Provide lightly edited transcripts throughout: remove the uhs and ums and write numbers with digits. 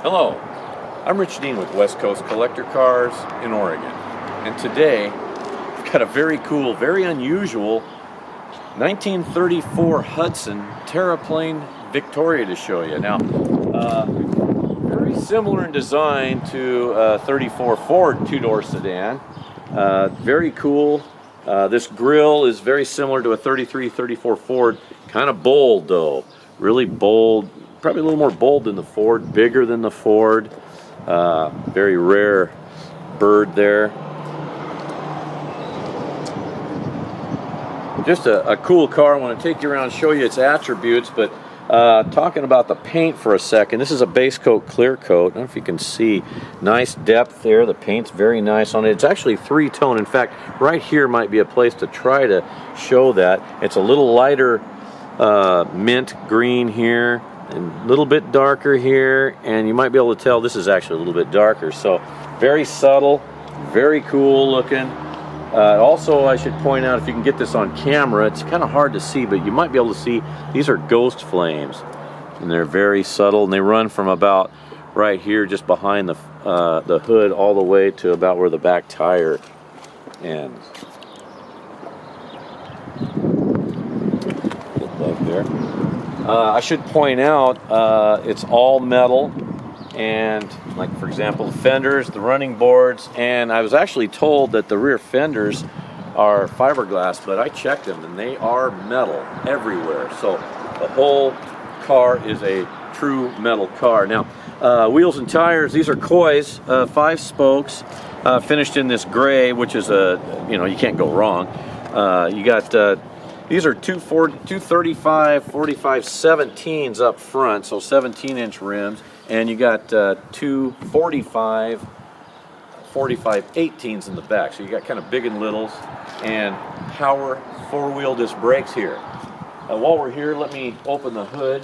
Hello, I'm Rich Dean with West Coast Collector Cars in Oregon, and today I've got a very cool, very unusual 1934 Hudson Terraplane Victoria to show you. Now, very similar in design to a 34 Ford two-door sedan. Very cool. This grille is very similar to a 34 Ford, kind of bold though, really bold. Probably a little more bold than the Ford, bigger than the Ford. Very rare bird there. Just a cool car. I want to take you around and show you its attributes, but talking about the paint for a second, this is a base coat clear coat. I don't know if you can see, nice depth there. The paint's very nice on it. It's actually three-tone. In fact, right here might be a place to try to show that. It's a little lighter mint green here, and a little bit darker here, and you might be able to tell this is actually a little bit darker. So very subtle, very cool looking. Also, I should point out, if you can get this on camera, it's kind of hard to see, but you might be able to see these are ghost flames, and they're very subtle, and they run from about right here, just behind the hood, all the way to about where the back tire ends. Above there. I should point out it's all metal, and like for example the fenders, the running boards, and I was actually told that the rear fenders are fiberglass, but I checked them and they are metal everywhere. So the whole car is a true metal car. Now wheels and tires, these are Koi's 5 spokes, finished in this gray, which is you can't go wrong. You got these are 235 45 17s up front, so 17-inch rims, and you got 245 45 18s in the back. So you got kind of big and littles, and power 4-wheel disc brakes here. While we're here, let me open the hood.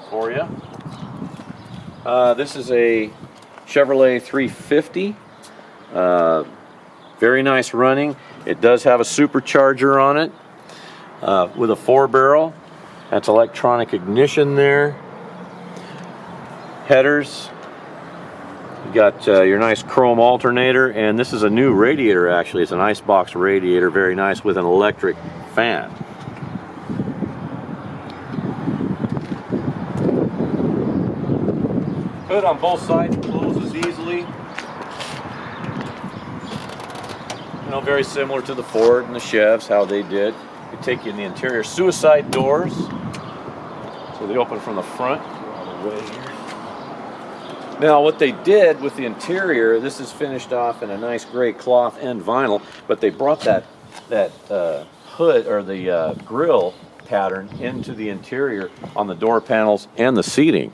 For you. This is a Chevrolet 350. Very nice running. It does have a supercharger on it with a 4-barrel. That's electronic ignition there. Headers. You got your nice chrome alternator, and this is a new radiator actually. It's an icebox radiator, very nice, with an electric fan. Hood on both sides closes easily. Very similar to the Ford and the Chevs, how they did. They take you in the interior. Suicide doors. So they open from the front. All the way here. Now what they did with the interior, this is finished off in a nice gray cloth and vinyl, but they brought that hood, or the grille pattern, into the interior on the door panels and the seating.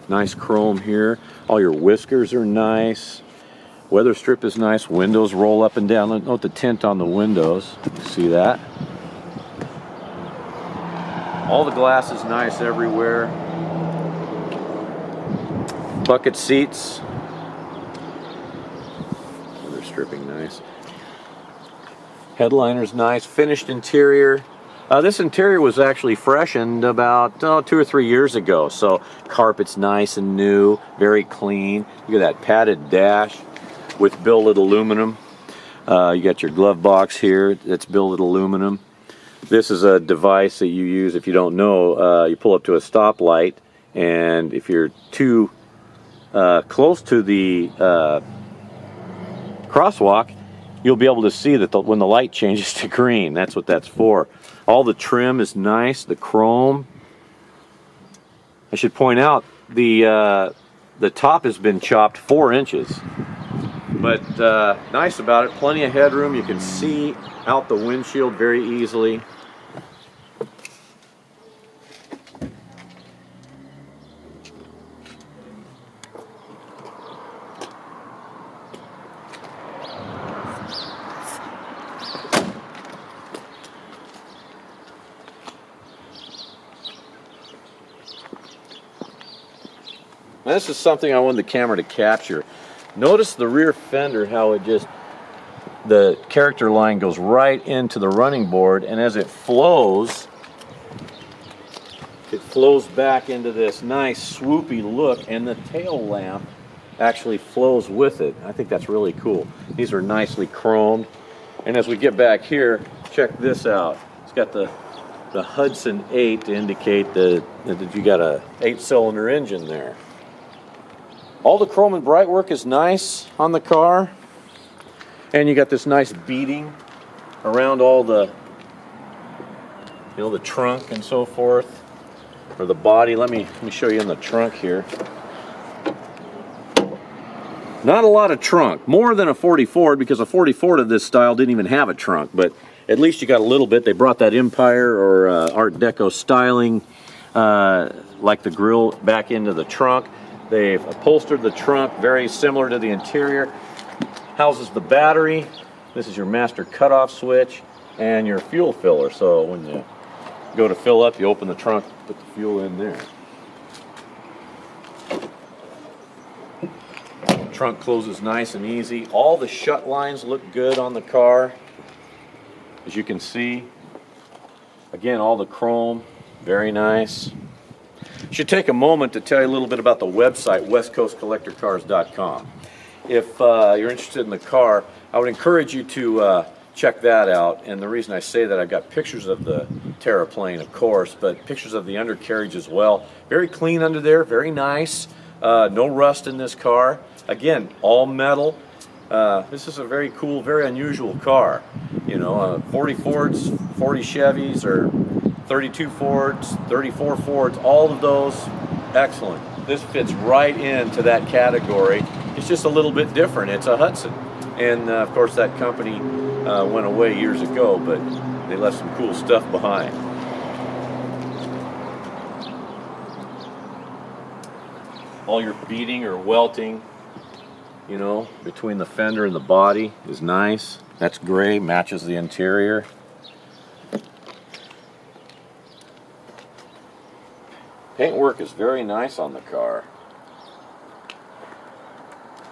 Nice chrome here. All your whiskers are nice. Weather strip is nice. Windows roll up and down. Note the tint on the windows. You see that? All the glass is nice everywhere. Bucket seats. Weather stripping nice. Headliner's nice. Finished interior. This interior was actually freshened about 2 or 3 years ago. So carpet's nice and new. Very clean. Look at that padded dash with billet aluminum. You got your glove box here that's billet aluminum. This is a device that you use, if you don't know, you pull up to a stoplight, and if you're too close to the crosswalk, you'll be able to see that when the light changes to green. That's what that's for. All the trim is nice, the chrome. I should point out the top has been chopped 4 inches. But nice about it, plenty of headroom. You can see out the windshield very easily. Now, this is something I wanted the camera to capture. Notice the rear fender, how it just the character line goes right into the running board, and as it flows back into this nice swoopy look, and the tail lamp actually flows with it. I think that's really cool. These are nicely chromed. And as we get back here, check this out. It's got the Hudson 8 to indicate that you got a 8-cylinder engine there. All the chrome and bright work is nice on the car. And you got this nice beading around all the, the trunk and so forth. Or the body. Let me show you in the trunk here. Not a lot of trunk, more than a 40 Ford, because a 40 Ford of this style didn't even have a trunk, but at least you got a little bit. They brought that Empire or Art Deco styling, like the grille, back into the trunk. They've upholstered the trunk very similar to the interior. Houses the battery. This is your master cutoff switch and your fuel filler. So when you go to fill up, you open the trunk, put the fuel in there. Trunk closes nice and easy. All the shut lines look good on the car, as you can see. Again, all the chrome, very nice. Should take a moment to tell you a little bit about the website, westcoastcollectorcars.com. If you're interested in the car, I would encourage you to check that out. And the reason I say that, I've got pictures of the Terraplane, of course, but pictures of the undercarriage as well. Very clean under there, very nice. No rust in this car. Again, all metal. This is a very cool, very unusual car. 40 Fords, 40 Chevys, or 32 Fords, 34 Fords, all of those, excellent. This fits right into that category. It's just a little bit different. It's a Hudson. And of course that company went away years ago, but they left some cool stuff behind. All your beading or welting, between the fender and the body is nice. That's gray, matches the interior. Paintwork is very nice on the car.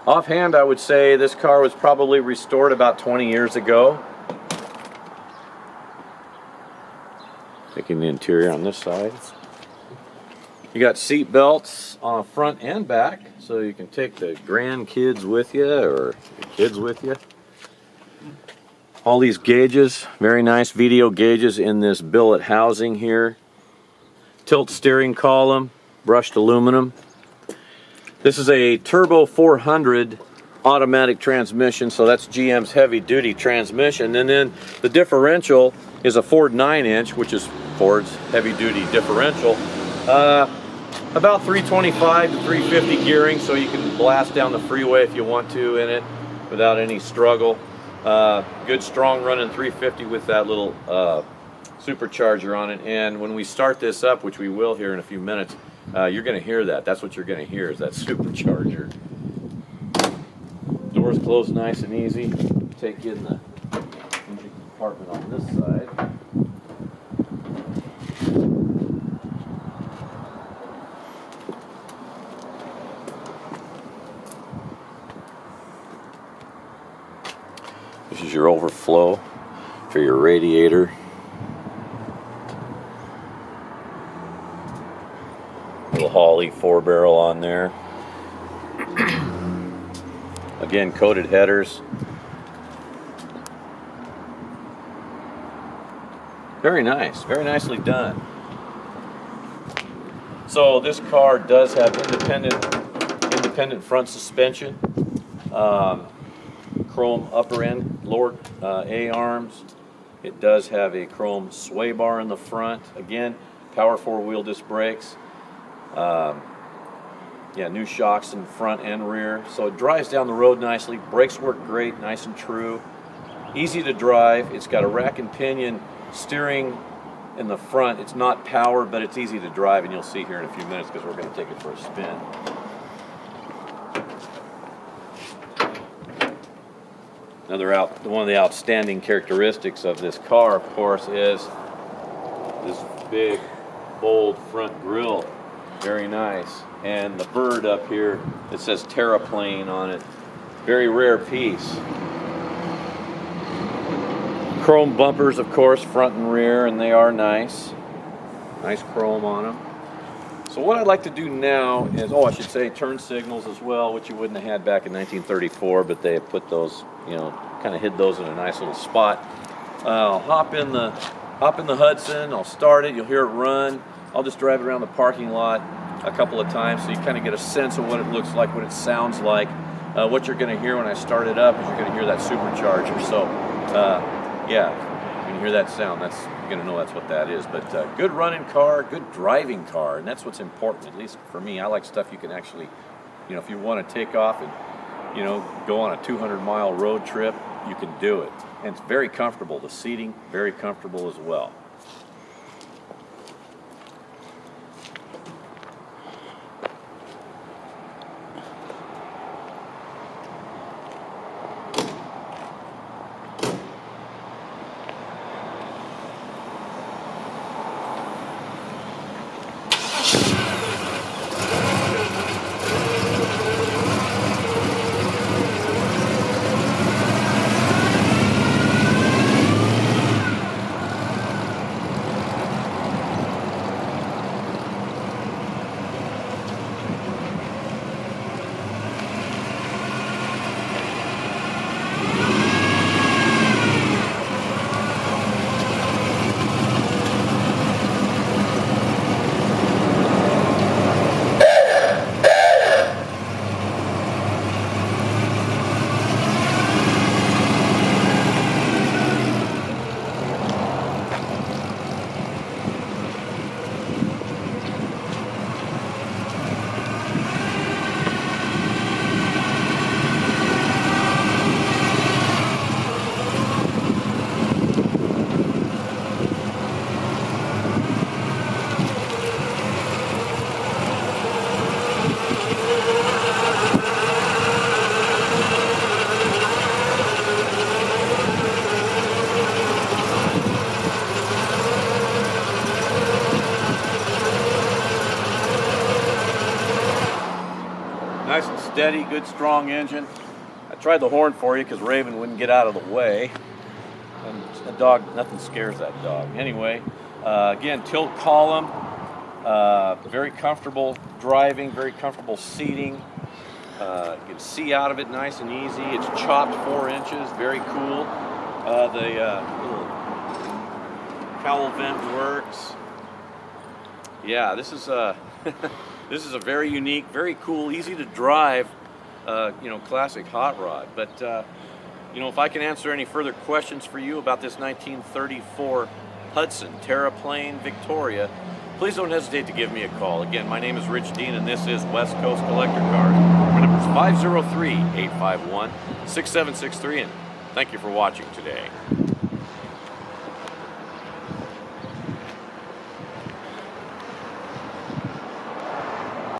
Offhand, I would say this car was probably restored about 20 years ago. Taking the interior on this side. You got seat belts on front and back, so you can take the grandkids with you or the kids with you. All these gauges, very nice video gauges in this billet housing here. Tilt steering column, brushed aluminum. This is a Turbo 400 automatic transmission, so that's GM's heavy-duty transmission. And then the differential is a Ford 9-inch, which is Ford's heavy-duty differential. About 325 to 350 gearing, so you can blast down the freeway if you want to in it without any struggle. Good strong running 350 with that little supercharger on it. And when we start this up, which we will here in a few minutes, you're going to hear that. That's what you're going to hear, is that supercharger. Doors close nice and easy. Take in the engine compartment on this side. This is your overflow for your radiator. Little Hawley 4-barrel on there. Again, coated headers. Very nice, very nicely done. So this car does have independent front suspension. Chrome upper end, lower A-arms. It does have a chrome sway bar in the front. Again, power 4-wheel disc brakes. New shocks in front and rear. So it drives down the road nicely. Brakes work great, nice and true. Easy to drive. It's got a rack and pinion steering in the front. It's not powered, but it's easy to drive, and you'll see here in a few minutes because we're going to take it for a spin. One of the outstanding characteristics of this car, of course, is this big, bold front grille. Very nice. And the bird up here, it says Terraplane on it. Very rare piece. chrome bumpers, of course, front and rear, and they are nice. Nice chrome on them. So what I'd like to do now is, I should say turn signals as well, which you wouldn't have had back in 1934, but they have put those, kind of hid those in a nice little spot. I'll hop in the Hudson, I'll start it, you'll hear it run. I'll just drive it around the parking lot a couple of times so you kind of get a sense of what it looks like, what it sounds like. What you're going to hear when I start it up is you're going to hear that supercharger. So, yeah, when you hear that sound, you're going to know that's what that is. But good running car, good driving car, and that's what's important, at least for me. I like stuff you can actually, if you want to take off and, go on a 200-mile road trip, you can do it. And it's very comfortable. The seating, very comfortable as well. Nice and steady, good strong engine. I tried the horn for you because Raven wouldn't get out of the way. And the dog, nothing scares that dog. Anyway, again, tilt column, very comfortable driving, very comfortable seating. You can see out of it nice and easy. It's chopped 4 inches, very cool. The little cowl vent works. Yeah, this is this is a very unique, very cool, easy to drive, classic hot rod. But if I can answer any further questions for you about this 1934 Hudson Terraplane Victoria, please don't hesitate to give me a call. Again, my name is Rich Dean, and this is West Coast Collector Cars. My number is 503-851-6763, and thank you for watching today.